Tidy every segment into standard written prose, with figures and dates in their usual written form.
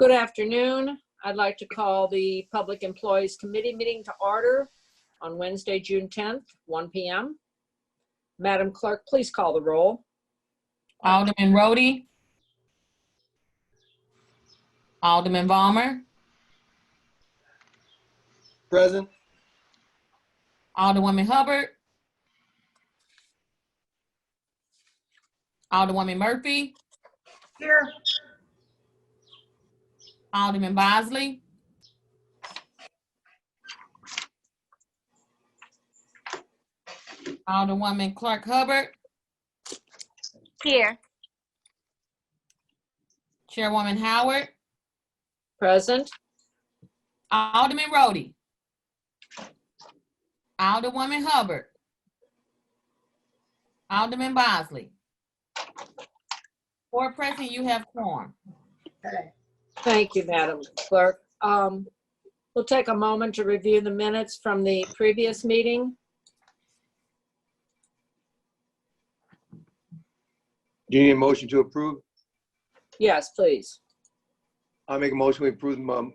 Good afternoon. I'd like to call the Public Employees Committee meeting to order on Wednesday, June 10th, 1 p.m. Madam Clerk, please call the roll. Alderman Rhodey. Alderman Balmer. Present. Alderwoman Hubbard. Alderwoman Murphy. Here. Alderman Bosley. Alderwoman Clark Hubbard. Here. Chairwoman Howard. Present. Alderman Rhodey. Alderwoman Hubbard. Alderman Bosley. For present, you have quorum. Okay. Thank you, Madam Clerk. We'll take a moment to review the minutes from the previous meeting. Do you need a motion to approve? Yes, please. I'll make a motion. We approve the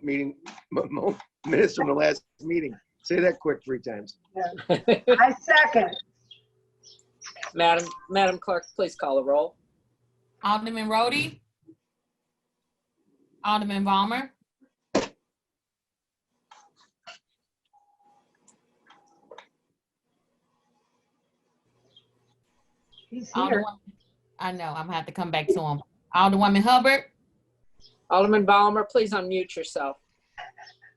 minutes from the last meeting. Say that quick 3 times. I second. Madam Clerk, please call the roll. Alderman Rhodey. Alderman Balmer. He's here. I know, I'm gonna have to come back to him. Alderwoman Hubbard. Alderman Balmer, please unmute yourself.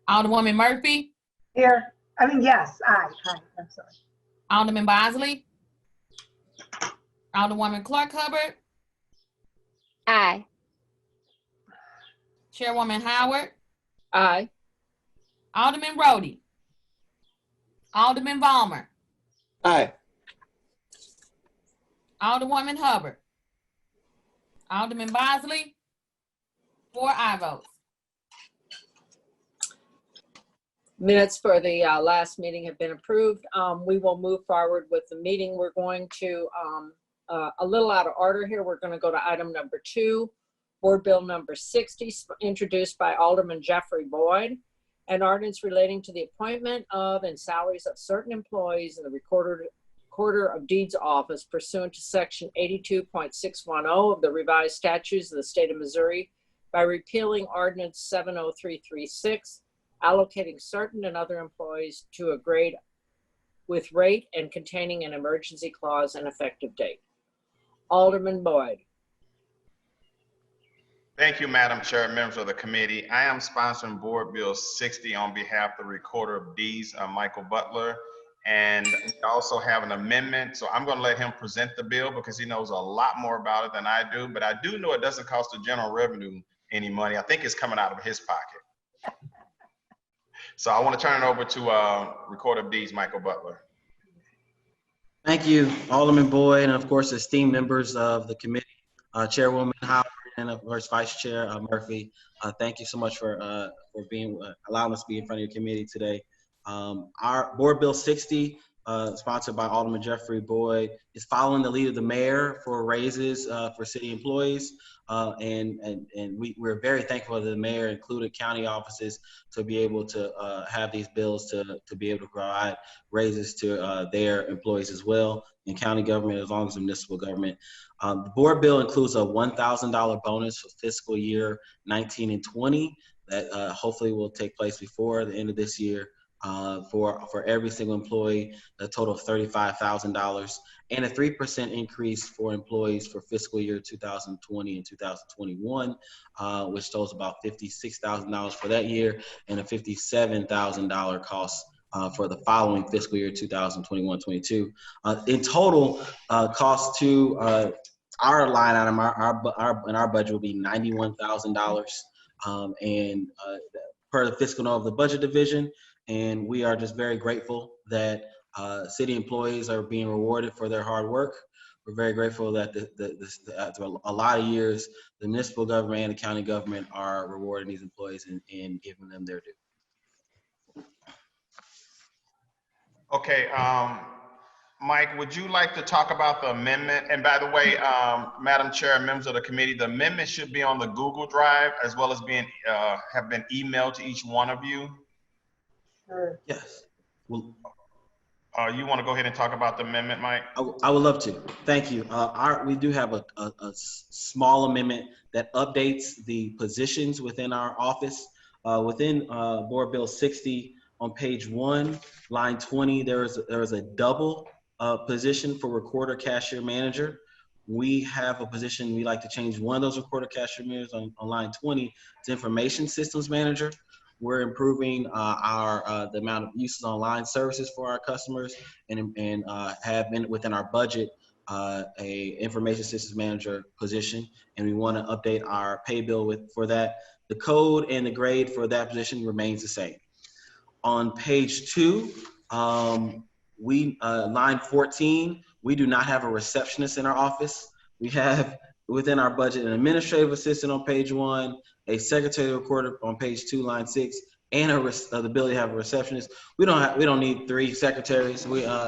Alderwoman Murphy. Here. I mean, yes, aye. I'm sorry. Alderman Bosley. Alderwoman Clark Hubbard. Aye. Chairwoman Howard. Aye. Alderman Rhodey. Alderman Balmer. Aye. Alderwoman Hubbard. Alderman Bosley. 4 aye votes. Minutes for the last meeting have been approved. We will move forward with the meeting. We're going to, a little out of order here, we're going to go to item number 2, Board Bill number 60, introduced by Alderman Jeffrey Boyd, an ordinance relating to the appointment of and salaries of certain employees in the Recorder of Deeds Office pursuant to Section 82.610 of the Revised Statutes of the State of Missouri by repealing Ordinance 70336, allocating certain and other employees to a grade with rate and containing an emergency clause and effective date. Alderman Boyd. Thank you, Madam Chair, members of the committee. I am sponsoring Board Bill 60 on behalf of the Recorder of Deeds, Michael Butler. And we also have an amendment. So I'm going to let him present the bill because he knows a lot more about it than I do. But I do know it doesn't cost the general revenue any money. I think it's coming out of his pocket. So I want to turn it over to Recorder of Deeds, Michael Butler. Thank you, Alderman Boyd, and of course, esteemed members of the committee, Chairwoman Howard, and of course, Vice Chair Murphy. Thank you so much for allowing us to be in front of your committee today. Our Board Bill 60, sponsored by Alderman Jeffrey Boyd, is following the lead of the mayor for raises for city employees. And we're very thankful that the mayor included county offices to be able to have these bills to be able to provide raises to their employees as well in county government as long as municipal government. The board bill includes a $1,000 bonus for fiscal year 19 and 20 that hopefully will take place before the end of this year. For every single employee, a total of $35,000, and a 3% increase for employees for fiscal year 2020 and 2021, which totals about $56,000 for that year, and a $57,000 cost for the following fiscal year 2021-22. In total, cost to our line item, in our budget will be $91,000, and per the fiscal note of the budget division. And we are just very grateful that city employees are being rewarded for their hard work. We're very grateful that after a lot of years, the municipal government and the county government are rewarding these employees and giving them their due. Okay, Mike, would you like to talk about the amendment? And by the way, Madam Chair and members of the committee, the amendment should be on the Google Drive as well as being have been emailed to each one of you. Sure. Yes. Well, You want to go ahead and talk about the amendment, Mike? I would love to. Thank you. We do have a small amendment that updates the positions within our office. Within Board Bill 60 on page 1, line 20, there is a double position for recorder cashier manager. We have a position, we like to change one of those recorder cashier managers on line 20 to information systems manager. We're improving the amount of uses online services for our customers and have been within our budget a information systems manager position, and we want to update our pay bill for that. The code and the grade for that position remains the same. On page 2, line 14, we do not have a receptionist in our office. We have within our budget an administrative assistant on page 1, a secretary recorder on page 2, line 6, and the ability to have a receptionist. We don't need 3 secretaries.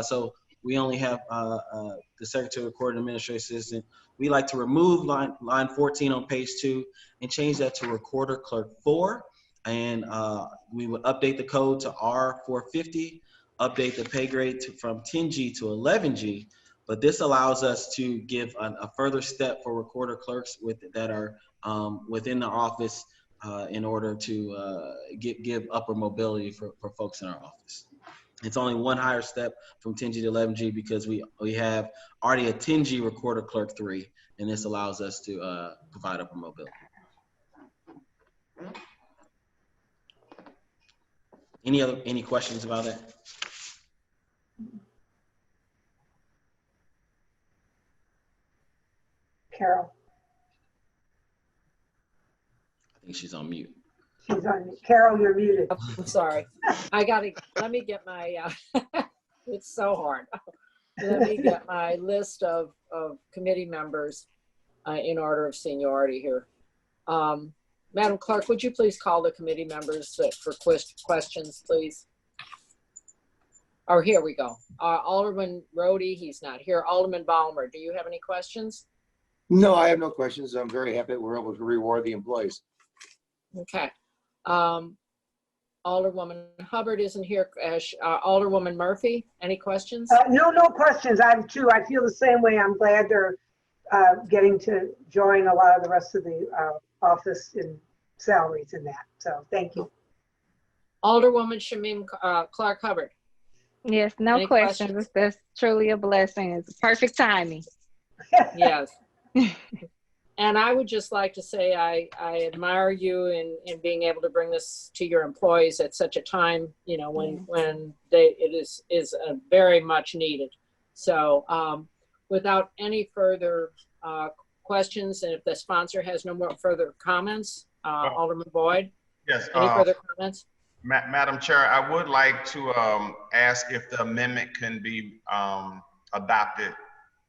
So we only have the secretary recorder and administrative assistant. We like to remove line 14 on page 2 and change that to recorder clerk 4. And we would update the code to R450, update the pay grade from 10G to 11G. But this allows us to give a further step for recorder clerks that are within the office in order to give upper mobility for folks in our office. It's only one higher step from 10G to 11G because we have already a 10G recorder clerk 3, and this allows us to provide upper mobility. Any questions about that? Carol, I think she's on mute. she's on mute. Carol, you're muted. I'm sorry. Let me get my, it's so hard. Let me get my list of committee members in order of seniority here. Madam Clerk, would you please call the committee members for questions, please? Or here we go. Alderman Rhodey, he's not here. Alderman Ballmer, do you have any questions? No, I have no questions. I'm very happy that we're able to reward the employees. Okay. Alderwoman Hubbard isn't here. Alderwoman Murphy, any questions? No questions. I have 2. I feel the same way. I'm glad they're getting to join a lot of the rest of the office in salaries and that. So thank you. Alderwoman Shamim Clark Hubbard. Yes, no Any questions. That's truly a blessing. It's perfect timing. Yes. And I would just like to say I admire you in being able to bring this to your employees at such a time, you know, when it is very much needed. So without any further questions, and if the sponsor has no more further comments, Alderman Boyd. Yes. Any further comments? Madam Chair, I would like to ask if the amendment can be adopted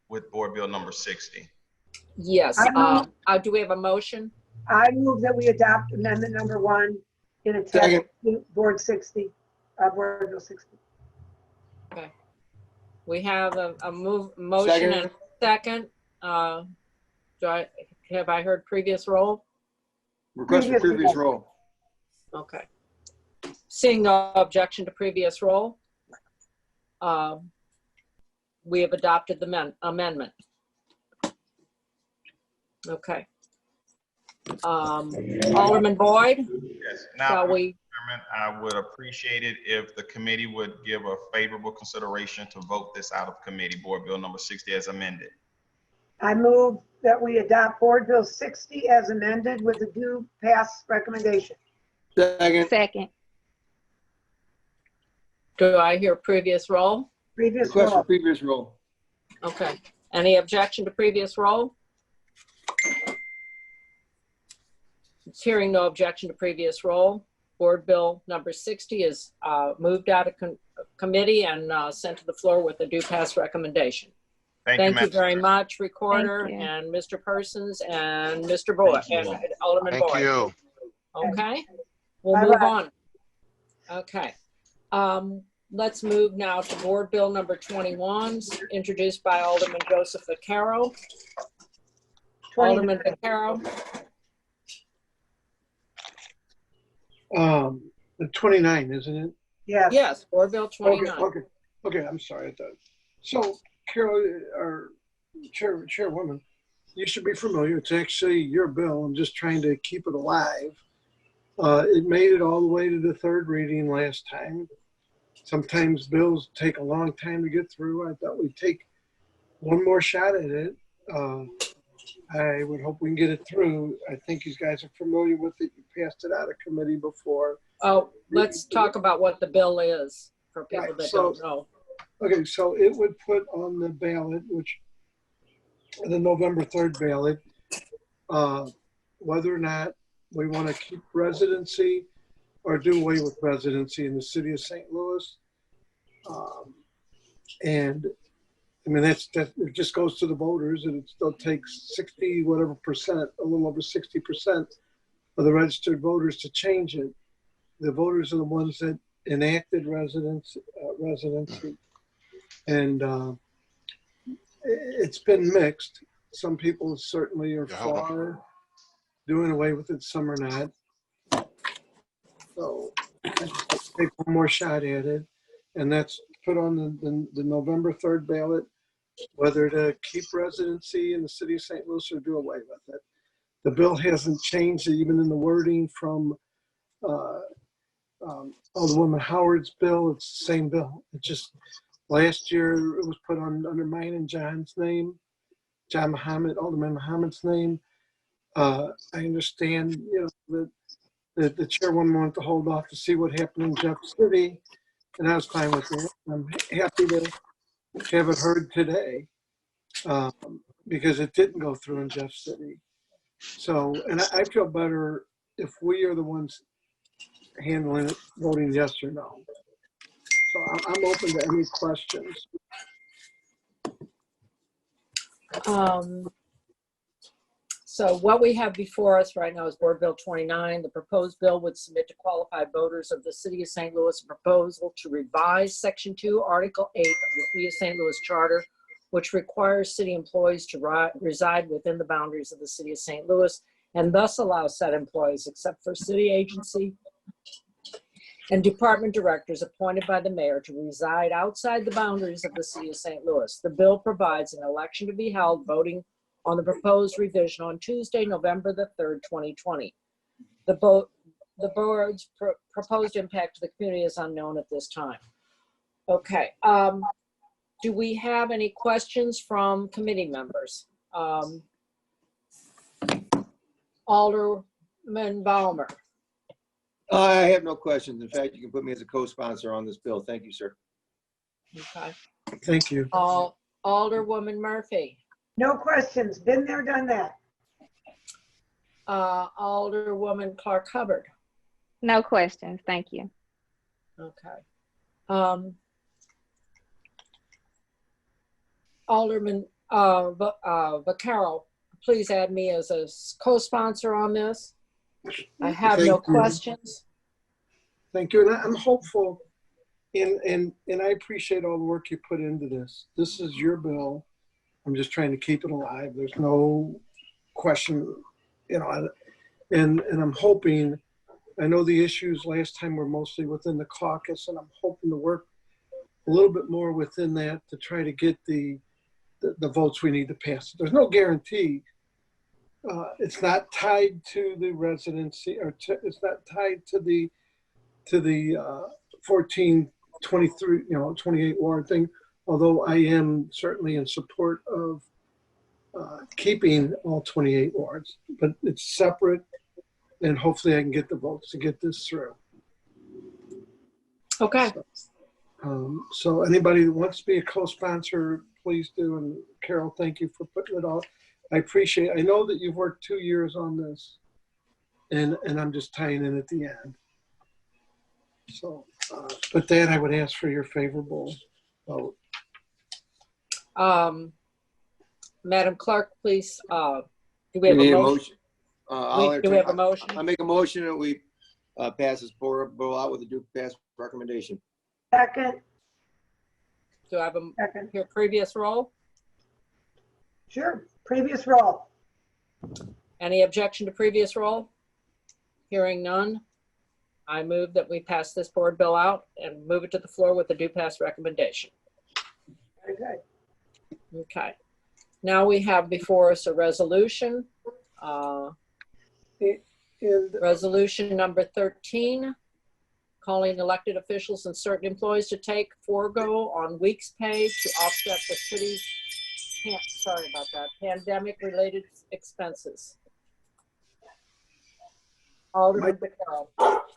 with Board Bill number 60. Yes. Do we have a motion? I move that we adopt amendment number 1 in attachment to Board 60, Board Bill 60. Okay. We have a motion and a second. Have I heard previous roll? Request for previous roll. Okay. Seeing no objection to previous roll, we have adopted the amendment. Okay. Alderman Boyd? Yes. Now, Shall Mr. we? Chairman, I would appreciate it if the committee would give a favorable consideration to vote this out of committee, Board Bill number 60 as amended. I move that we adopt Board Bill 60 as amended with the due pass recommendation. Second. Do I hear previous roll? Previous Request for roll. previous roll. Okay. Any objection to previous roll? Hearing no objection to previous roll, Board Bill number 60 is moved out of committee and sent to the floor with a due pass recommendation. Thank you very much, Recorder and Mr. Persons and Mr. Boyd and Alderman Boyd. Thank you. Okay, we'll move on. Okay. let's move now to Board Bill number 21, introduced by Alderman Joseph Vaccaro. 29. Alderman Vaccaro. The 29, isn't it? Yes. Yes, Board Bill 29. Okay, I'm sorry. I thought. So, Carol, our chairwoman, you should be familiar. It's actually your bill. I'm just trying to keep it alive. It made it all the way to the third reading last time. Sometimes bills take a long time to get through. I thought we'd take one more shot at it. I would hope we can get it through. I think you guys are familiar with it. You passed it out of committee before. Oh, let's talk about what the bill is for people Right, that so- don't know. Okay, so it would put on the ballot, which the November 3rd ballot, whether or not we want to keep residency or do away with residency in the city of St. Louis. And I mean, that it just goes to the voters, and it still takes 60 whatever percent, a little over 60% of the registered voters to change it. The voters are the ones that enacted residency. And it's been mixed. Some people certainly are for doing away with it, some are not. So I just take one more shot at it, and that's put on the November 3rd ballot, whether to keep residency in the city of St. Louis or do away with it. The bill hasn't changed even in the wording from Alderwoman Howard's bill. It's the same bill. It just last year it was put on under mine and John's name, John Muhammad, Alderman Muhammad's name. I understand, that the chairwoman wanted to hold off to see what happened in Jeff City, and I was fine with that. I'm happy to have it heard today because it didn't go through in Jeff City. So, and I feel better if we are the ones handling it, voting yes or no. So I'm open to any questions. So what we have before us right now is Board Bill 29. The proposed bill would submit to qualified voters of the City of St. Louis a proposal to revise Section 2, Article 8 of the City of St. Louis Charter, which requires city employees to reside within the boundaries of the City of St. Louis, and thus allows said employees, except for city agency and department directors appointed by the mayor, to reside outside the boundaries of the City of St. Louis. The bill provides an election to be held voting on the proposed revision on Tuesday, November the 3rd, 2020. The board's proposed impact to the community is unknown at this time. Okay. Do we have any questions from committee members? Alderman Baumer. I have no questions. In fact, you can put me as a co-sponsor on this bill. Thank you, sir. Okay. Thank you. Alderwoman Murphy. No questions. Been there, done that. Alderwoman Clark Hubbard. No questions. Thank you. Okay. Alderman Vaccaro, please add me as a co-sponsor on this. I have no questions. Thank you. And I'm hopeful, and I appreciate all the work you put into this. This is your bill. I'm just trying to keep it alive. There's no question, and I'm hoping, I know the issues last time were mostly within the caucus, and I'm hoping to work a little bit more within that to try to get the votes we need to pass. There's no guarantee. It's not tied to the residency, or it's not tied to the 1423, 28 ward thing. Although I am certainly in support of keeping all 28 wards, but it's separate, and hopefully I can get the votes to get this through. Okay. So anybody that wants to be a co-sponsor, please do. And Carol, thank you for putting it off. I appreciate it. I know that you've worked 2 years on this, and I'm just tying in at the end. So, but then I would ask for your favorable vote. Madam Clerk, please, do we have Need a motion? Do we have a motion? I make a motion that we pass this bill out with a due pass recommendation. Second, Do I have a second. here previous roll? Sure, previous roll. Any objection to previous roll? Hearing none, I move that we pass this board bill out and move it to the floor with a do pass recommendation. Very good. Okay. Now we have before us a resolution. And Resolution number 13, calling elected officials and certain employees to take forego on week's pay to offset the city's, sorry about that, pandemic-related expenses. Alderman Vaccaro.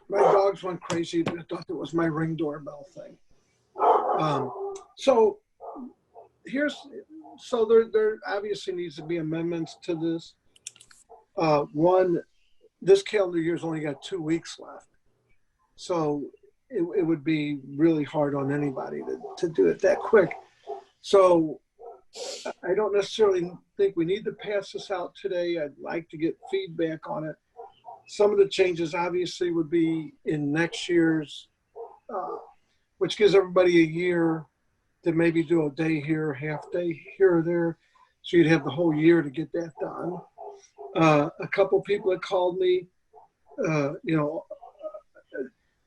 my dogs went crazy. They thought it was my Ring doorbell thing. So there obviously needs to be amendments to this. One, this calendar year's only got 2 weeks left. So it would be really hard on anybody to do it that quick. So I don't necessarily think we need to pass this out today. I'd like to get feedback on it. Some of the changes obviously would be in next year's, which gives everybody a year to maybe do a day here, half day here or there. So you'd have the whole year to get that done. A couple people that called me,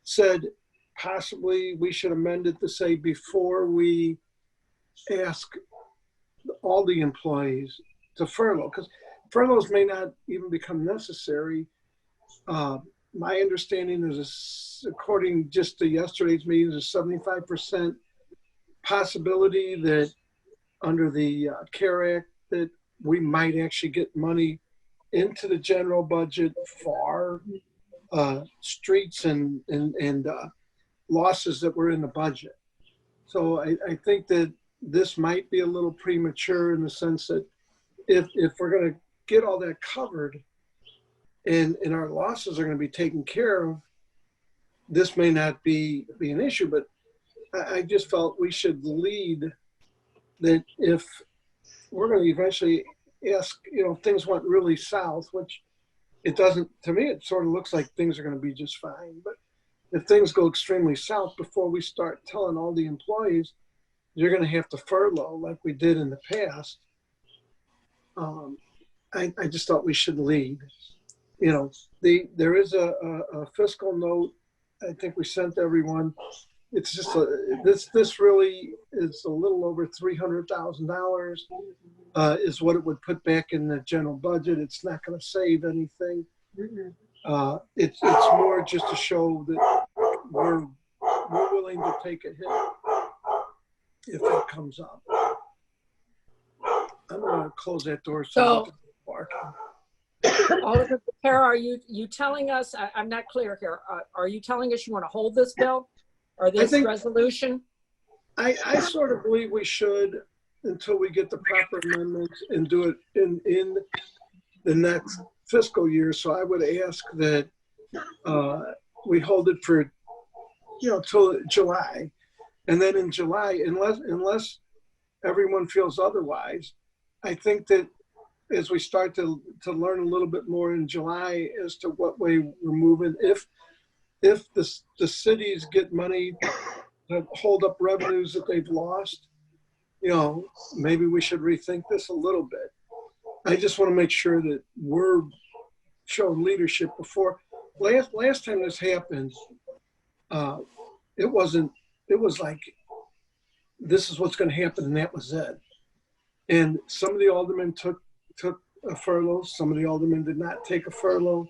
said possibly we should amend it to say before we ask all the employees to furlough, because furloughs may not even become necessary. My understanding is, according just to yesterday's meeting, is a 75% possibility that under the CARE Act that we might actually get money into the general budget for streets and losses that were in the budget. So I think that this might be a little premature in the sense that if we're going to get all that covered and our losses are going to be taken care of, this may not be an issue. But I just felt we should lead that if we're going to eventually ask, things went really south, which it doesn't, to me, it sort of looks like things are going to be just fine. But if things go extremely south, before we start telling all the employees, you're going to have to furlough like we did in the past, I just thought we should lead. There is a fiscal note I think we sent to everyone. It's just this really is a little over $300,000 is what it would put back in the general budget. It's not going to save anything. It's more just to show that we're willing to take a hit if it comes up. I'm going to close that door. Alderman Vaccaro, are you telling us, I'm not clear here, are you telling us you want to hold this bill or this resolution? I sort of believe we should until we get the proper amendments and do it in the next fiscal year. So I would ask that we hold it for, till July. And then in July, unless everyone feels otherwise, I think that as we start to learn a little bit more in July as to what way we're moving, if the cities get money to hold up revenues that they've lost, maybe we should rethink this a little bit. I just want to make sure that we're showing leadership before. Last time this happened, it was like, this is what's going to happen, and that was it. And some of the aldermen took a furlough. Some of the aldermen did not take a furlough.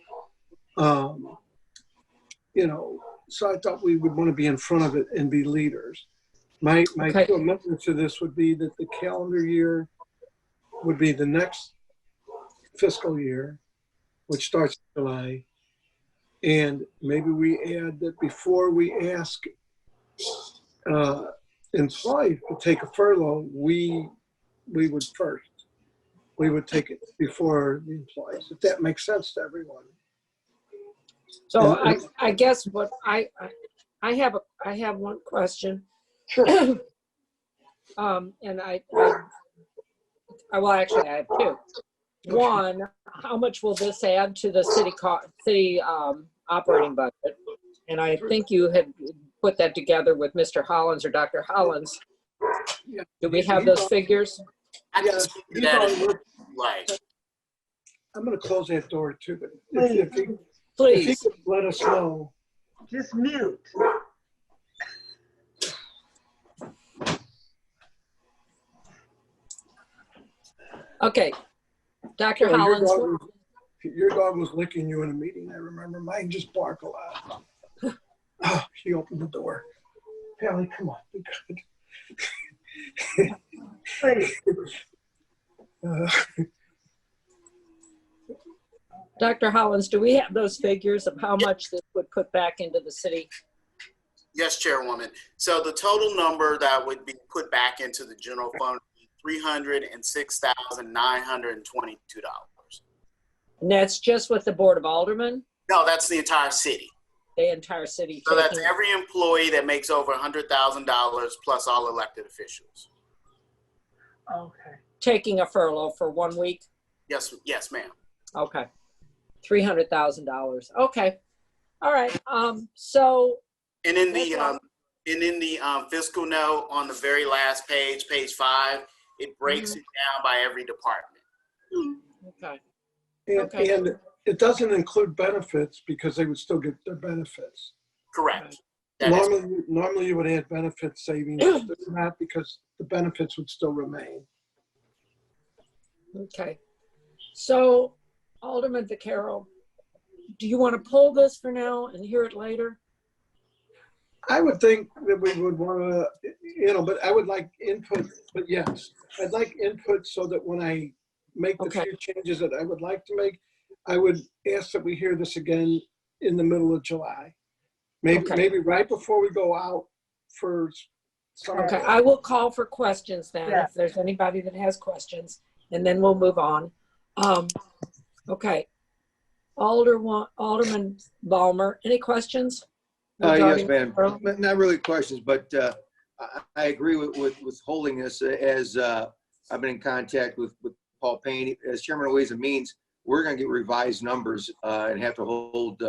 So I thought we would want to be in front of it and be leaders. My two amendments to this would be that the calendar year would be the next fiscal year, which starts in July. And maybe we add that before we ask employees to take a furlough, we would first. We would take it before the employees, if that makes sense to everyone. So I guess what I have one question. Sure. And I have two. One, how much will this add to the city operating budget? And I think you had put that together with Mr. Hollins or Dr. Hollins. Yeah. Do we have those figures? I can Yes, speak to he's that on if you work. like. I'm gonna close that door too, but if he Please. could let us know. Just mute. Okay. Dr. Oh, Hollins, your dog was licking you in a meeting, I remember. Mine just bark a lot. Oh, she opened the door. Pally, come on, be good. Please. Dr. Hollins, do we have those figures of how much this would put back into the city? Yes, Chairwoman. So the total number that would be put back into the general fund would be $306,922. And that's just with the Board of Aldermen, No, that's the entire city. the entire city So that's taking, every employee that makes over $100,000 plus all elected officials. Okay. taking a furlough for 1 week? Yes, yes, ma'am. Okay. $300,000. Okay. All right. So And in the fiscal note on the very last page, page 5, it breaks it down by every department. okay. And, Okay. and it doesn't include benefits because they would still get their benefits. Correct. That is, Normally you would add benefit savings, but they're not because the benefits would still remain. Okay. So Alderman Vaccaro, do you want to pull this for now and hear it later? I would think that we would want to, but I would like input, but yes, I'd like input so that when I make the Okay. few changes that I would like to make, I would ask that we hear this again in the middle of July. Okay. Maybe right before we go out for summer. Okay, I will call for questions then, Yeah. if there's anybody that has questions, and then we'll move on. Okay. Alderman Ballmer, any questions? Yes, regarding ma'am. furlough? Not really questions, but I agree with holding this as I've been in contact with Paul Payne. As Chairman of Ways and Means, we're going to get revised numbers and have to hold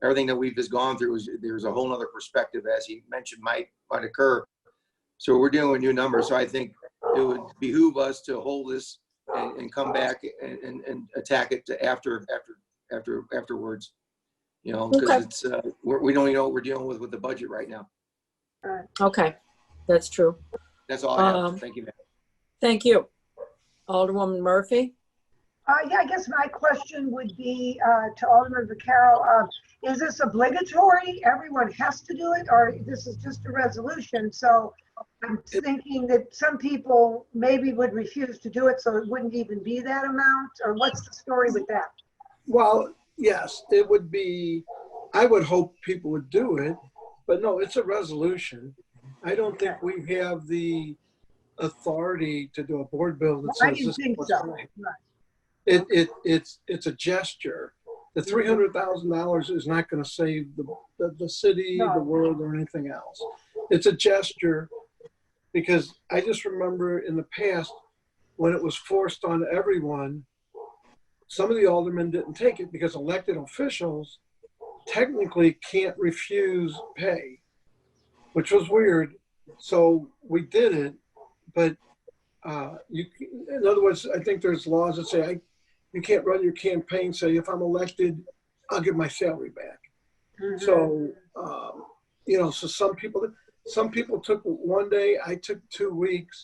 everything that we've just gone through. There's a whole other perspective, as he mentioned, might occur. So we're dealing with new numbers. So I think it would behoove us to hold this and come back and attack it afterwards. Because it's we don't even know what we're dealing with the budget right now. Okay, that's true. That's all I have. Thank you, ma'am. Thank you. Alderwoman Murphy? Yeah, I guess my question would be to Alderman Vaccaro. Is this obligatory? Everyone has to do it, or this is just a resolution? So I'm thinking that some people maybe would refuse to do it, so it wouldn't even be that amount, or what's the story with that? Well, yes, it would be, I would hope people would do it, but no, it's a resolution. I don't think we have the authority to do a board bill that I says didn't this is think what's so. right. Right. It's a gesture. The $300,000 is not going to save the city, No. the world, or anything else. It's a gesture because I just remember in the past when it was forced on everyone, some of the aldermen didn't take it because elected officials technically can't refuse pay, which was weird. So we did it, but in other words, I think there's laws that say you can't run your campaign, say if I'm elected, I'll give my salary back. Mhm. So, so some people took 1 day, I took 2 weeks.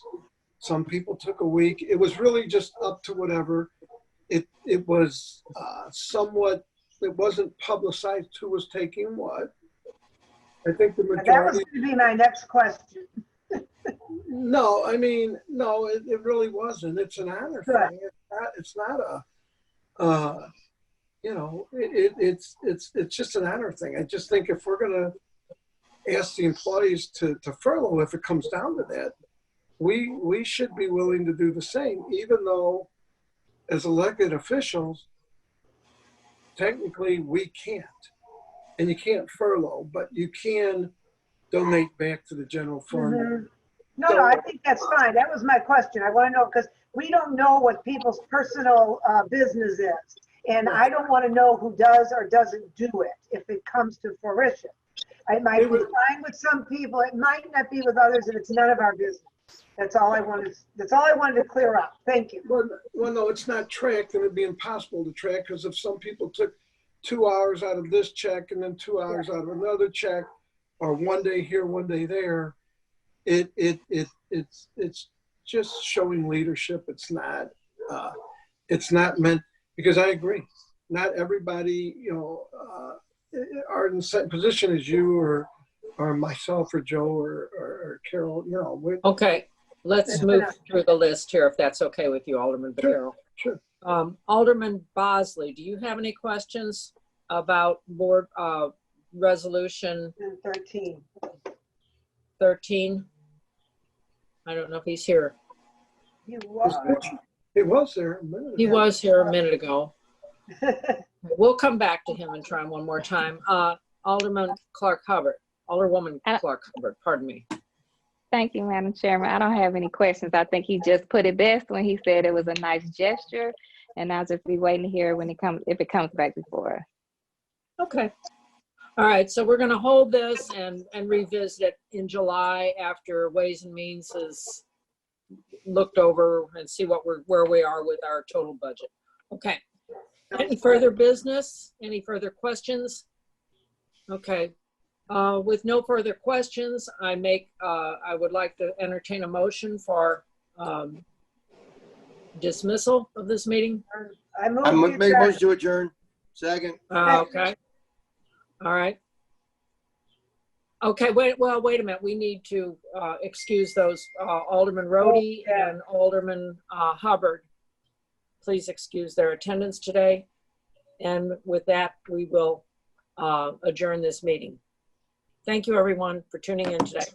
Some people took a week. It was really just up to whatever. It was somewhat, it wasn't publicized who was taking what. I think the That was majority. going to be my next question. No, I mean, no, it really wasn't. It's an honor Good. thing. It's not it's just an honor thing. I just think if we're going to ask the employees to furlough, if it comes down to that, we should be willing to do the same, even though as elected officials, technically we can't. And you can't furlough, but you can donate back to the general fund. Mhm. No, I think that's fine. That was my question. I want to know, because we don't know what people's personal business is. And I don't want to know who does or doesn't do it if it comes to fruition. It might be fine with some people, it might not be with others, and it's none of our business. That's all I wanted to clear up. Thank you. Well, no, it's not tracked, and it'd be impossible to track, because if some people took 2 hours out of this check and then 2 hours out of another check, or one day here, one day there, it's just showing leadership. It's not meant, because I agree, not everybody, are in the same position as you or myself or Joe or Carol, Okay, let's move through the list here, if that's okay with you, Alderman Vaccaro. Sure. Alderman Bosley, do you have any questions about board resolution 13? I don't know if he's here. You are. It was there a minute ago. He was here a minute ago. We'll come back to him and try him one more time. Alderman Clark Hubbard, Alderwoman Clark Hubbard, pardon me. Thank you, Madam Chairman. I don't have any questions. I think he just put it best when he said it was a nice gesture, and I'll just be waiting to hear if it comes back before us. Okay. All right, so we're going to hold this and revisit it in July after Ways and Means is looked over and see where we are with our total budget. Okay. Any further business? Any further questions? Okay. With no further questions, I would like to entertain a motion for dismissal of this meeting. I make a motion to adjourn. Second. Okay. All right. Okay, wait a minute. We need to excuse those Alderman Rhodey and Alderman Hubbard. Please excuse their attendance today. And with that, we will adjourn this meeting. Thank you, everyone, for tuning in today.